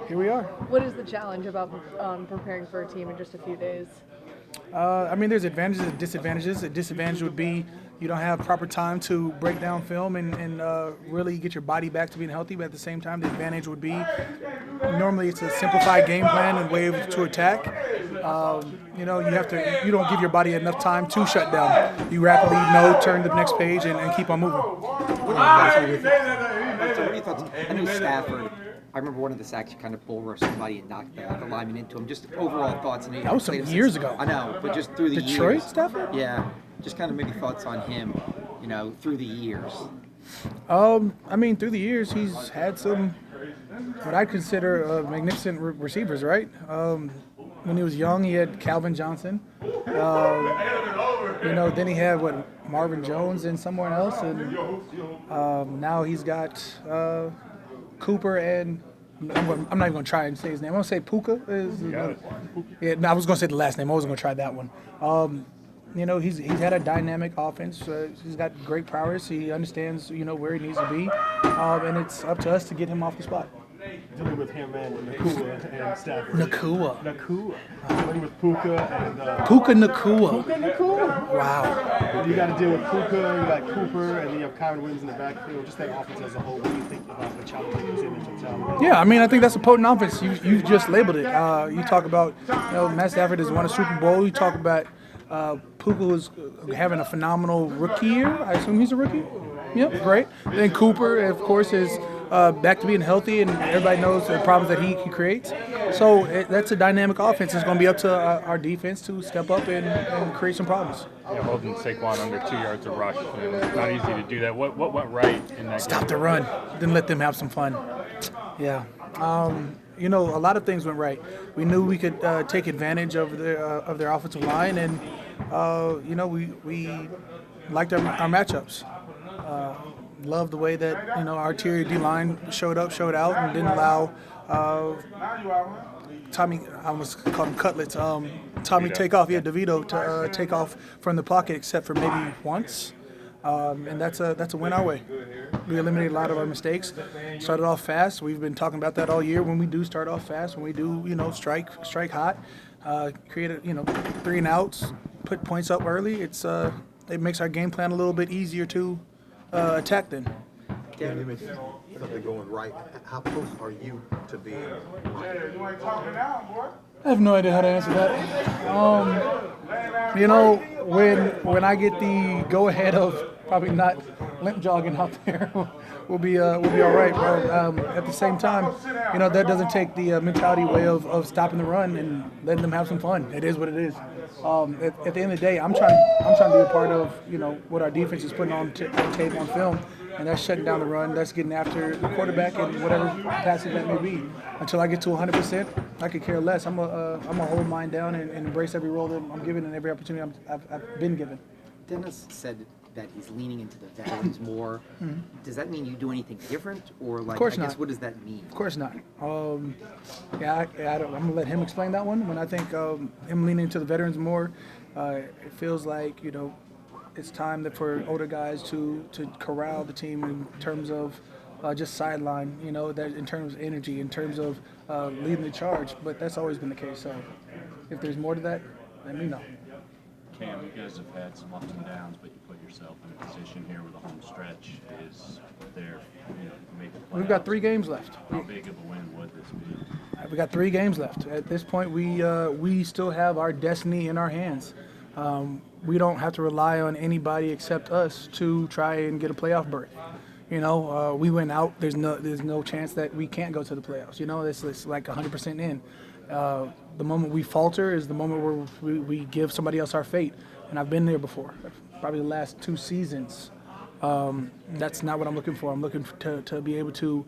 here we are. What is the challenge about preparing for a team in just a few days? I mean, there's advantages and disadvantages. A disadvantage would be you don't have proper time to break down film and really get your body back to being healthy. But at the same time, the advantage would be normally it's a simplified game plan and way to attack. You don't give your body enough time to shut down. You rapidly turn to the next page and keep on moving. What are your thoughts? I know Stafford. I remember one of the sacks you kind of bull rushed somebody and knocked the lineman into him. Just overall thoughts. And that was some years ago. I know, but just through the years. Detroit Stafford? Yeah. Just kind of maybe thoughts on him, through the years. I mean, through the years, he's had some what I consider magnificent receivers, right? When he was young, he had Calvin Johnson. Then he had Marvin Jones and someone else, and now he's got Cooper and I'm not even going to try and say his name. I'm going to say Puka. I was going to say the last name. I wasn't going to try that one. He's had a dynamic offense. He's got great prowess. He understands, where he needs to be, and it's up to us to get him off the spot. Dealing with him and Nakua and Stafford. Nakua. Dealing with Puka and Puka Nakua. Puka Nakua. Wow. You got to deal with Puka. You got Cooper, and then you have Kyron Williams in the backfield. Just that offense as a whole. What do you think about the challenges in totality? Yeah, I mean, I think that's a potent offense. You just labeled it. You talk about, Matt Stafford has won a Super Bowl. You talk about Puka was having a phenomenal rookie year. I assume he's a rookie. Yep, great. Then Cooper, of course, is back to being healthy, and everybody knows the problems that he creates. So that's a dynamic offense. It's going to be up to our defense to step up and create some problems. Holding Saquon under 2 yards of rush. It's not easy to do that. What went right in that Stop game? the run. Then let them have some fun. Yeah. A lot of things went right. We knew we could take advantage of their offensive line, and we liked our matchups. Loved the way that our interior D-line showed out and didn't allow Tommy. I almost called him Cutlets. Tommy take off. Yeah, DeVito to take off from the pocket, except for maybe once. And that's a win our way. We eliminated a lot of our mistakes. Started off fast. We've been talking about that all year. When we do start off fast, when we do strike hot, create 3 and outs, put points up early. It makes our game plan a little bit easier to attack then. Danny, something going right. How close are you to being right? I have no idea how to answer that. When I get the go ahead of probably not limp jogging out there, we'll be all right. But at the same time, that doesn't take the mentality away of stopping the run and letting them have some fun. It is what it is. At the end of the day, I'm trying to be a part of what our defense is putting on tape on film, and that's shutting down the run. That's getting after the quarterback and whatever passing that may be. Until I get to 100%, I could care less. I'm gonna hold mine down and embrace every role that I'm given and every opportunity I've been given. Dennis said that he's leaning into the veterans more. Mm-hmm. Does that mean you do anything different, or of course not. What does that mean? Of course not. I'm gonna let him explain that one. When I think him leaning into the veterans more, it feels like it's time for older guys to corral the team in terms of just sideline. That in terms of energy, in terms of leading the charge. But that's always been the case. So if there's more to that, let me know. Cam, you guys have had some ups and downs, but you put yourself in a position here where the home stretch is there. Make the playoffs. We've got 3 games left. How big of a win would this be? We got 3 games left. At this point, we still have our destiny in our hands. We don't have to rely on anybody except us to try and get a playoff berth. We went out. There's no chance that we can't go to the playoffs. It's like 100% in. The moment we falter is the moment where we give somebody else our fate. And I've been there before, probably the last 2 seasons. That's not what I'm looking for. I'm looking to be able to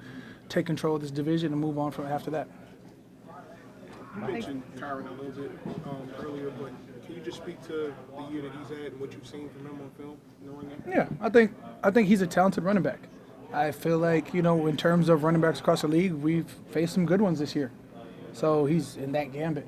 take control of this division and move on from after that. You mentioned Kyron a little bit earlier, but can you just speak to the year that he's had and what you've seen from him on film, knowing that? Yeah, I think he's a talented running back. I feel like, in terms of running backs across the league, we've faced some good ones this year. So he's in that gambit.